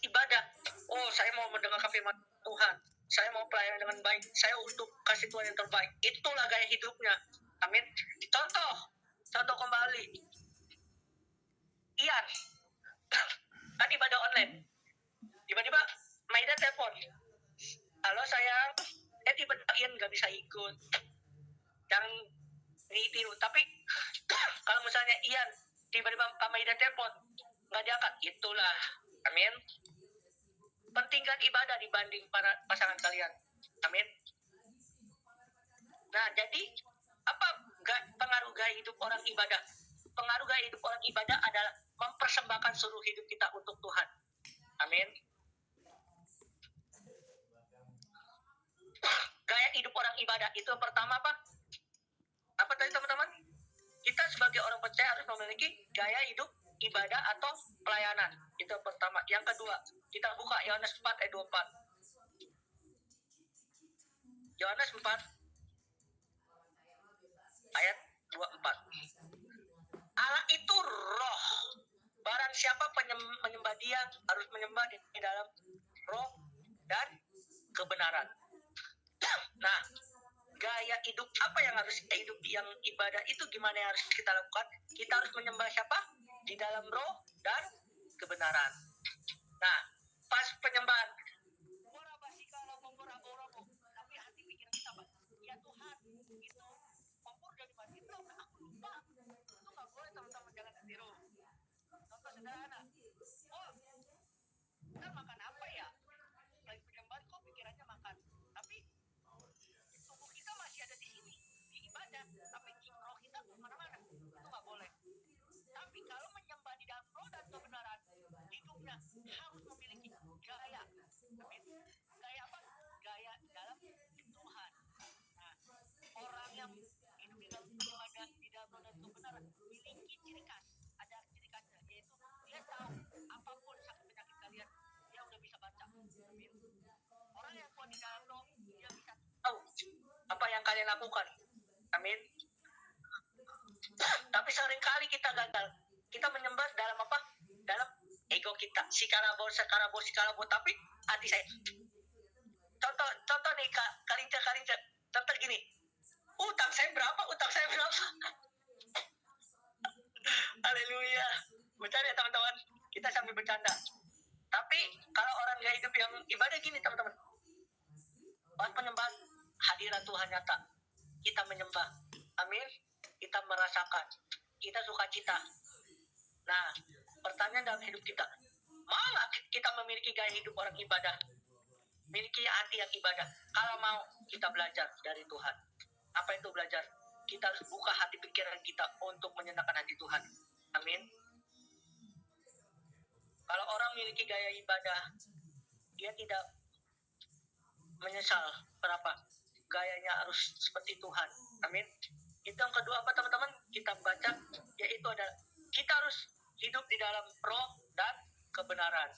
ibadah. Oh, saya mau mendengarkan firman Tuhan. Saya mau pelayanan dengan baik. Saya untuk kasih Tuhan yang terbaik. Itulah gaya hidupnya. Amin. Contoh kembali. Ian, kan ibadah online. Tiba-tiba Maida telepon. Halo sayang, tiba-tiba Ian nggak bisa ikut. Jangan ditiru. Tapi kalau misalnya Ian tiba-tiba Maida telepon, nggak diangkat, itulah. Amin. Pentingkan ibadah dibanding para pasangan kalian. Amin. Nah, jadi apa pengaruh gaya hidup orang ibadah? Pengaruh gaya hidup orang ibadah adalah mempersembahkan seluruh hidup kita untuk Tuhan. Amin. Gaya hidup orang ibadah itu yang pertama apa? Apa tadi teman-teman? Kita sebagai orang percaya harus memiliki gaya hidup ibadah atau pelayanan. Itu yang pertama. Yang kedua, kita buka Yohanes 4 ayat 24. Yohanes 4 ayat 24. Allah itu roh. Barang siapa menyembah dia harus menyembah di dalam roh dan kebenaran. Nah, gaya hidup apa yang harus hidup yang ibadah itu gimana yang harus kita lakukan? Kita harus menyembah siapa? Di dalam roh dan kebenaran. Nah, pas penyembahan, tapi hati pikiran kita apa? Ya Tuhan, itu kompor dari mati itu aku lupa. Itu nggak boleh teman-teman, jangan tiru. Contoh sederhana. Oh, kita makan apa ya? Lagi penyembahan kok pikirannya makan. Tapi tubuh kita masih ada di sini, di ibadah. Tapi roh kita kemana-mana. Itu nggak boleh. Tapi kalau menyembah di dalam roh dan kebenaran, hidupnya harus memiliki gaya. Gaya apa? Gaya dalam Tuhan. Nah, orang yang hidup di dalam ibadah, di dalam roh dan kebenaran, memiliki ciri khas. Ada ciri khasnya, yaitu dia tahu apapun sakit penyakit kalian, dia udah bisa baca. Orang yang kuat di dalam roh, dia bisa tahu apa yang kalian lakukan. Amin. Tapi seringkali kita gagal. Kita menyembah dalam apa? Dalam ego kita. Sikarabo. Tapi hati saya. Contoh nih Kalinca. Contoh gini. Utang saya berapa? Haleluya. Bercanda ya teman-teman. Kita sambil bercanda. Tapi kalau orang gaya hidup yang ibadah gini teman-teman. Pas penyembahan hadirat Tuhan nyata. Kita menyembah. Amin. Kita merasakan. Kita sukacita. Nah, pertanyaan dalam hidup kita. Mau nggak kita memiliki gaya hidup orang ibadah? Miliki hati yang ibadah. Kalau mau, kita belajar dari Tuhan. Apa itu belajar? Kita harus buka hati pikiran kita untuk menyenangkan hati Tuhan. Amin. Kalau orang memiliki gaya ibadah, dia tidak menyesal. Kenapa? Gayanya harus seperti Tuhan. Amin. Itu yang kedua apa teman-teman? Kita baca, yaitu adalah kita harus hidup di dalam roh dan kebenaran.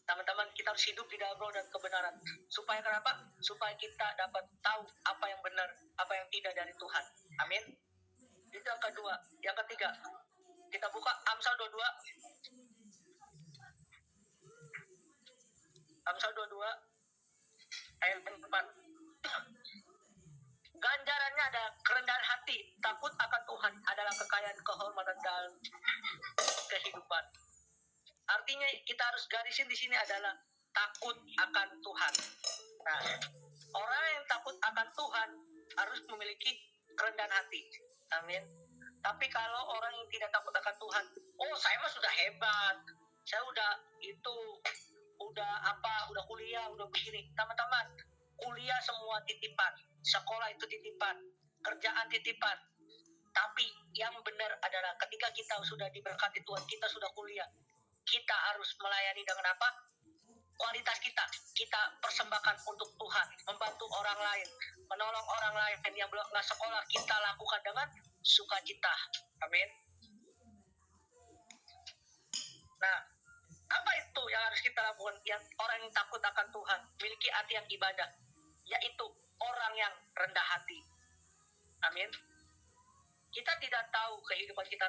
Teman-teman, kita harus hidup di dalam roh dan kebenaran. Supaya kenapa? Supaya kita dapat tahu apa yang benar, apa yang tidak dari Tuhan. Amin. Itu yang kedua. Yang ketiga, kita buka Amsal 22. Amsal 22 ayat 4. Ganjarannya ada kerendahan hati, takut akan Tuhan adalah kekayaan, kehormatan dan kehidupan. Artinya kita harus garisin di sini adalah takut akan Tuhan. Nah, orang yang takut akan Tuhan harus memiliki kerendahan hati. Amin. Tapi kalau orang yang tidak takut akan Tuhan, oh saya mah sudah hebat, saya udah kuliah, udah begini. Teman-teman, kuliah semua titipan, sekolah itu titipan, kerjaan titipan. Tapi yang benar adalah ketika kita sudah diberkati Tuhan, kita sudah kuliah, kita harus melayani dengan apa? Kualitas kita persembahkan untuk Tuhan, membantu orang lain, menolong orang lain yang belum sekolah, kita lakukan dengan sukacita. Amin. Nah, apa itu yang harus kita lakukan? Yang orang yang takut akan Tuhan, memiliki hati yang ibadah, yaitu orang yang rendah hati. Amin. Kita tidak tahu kehidupan kita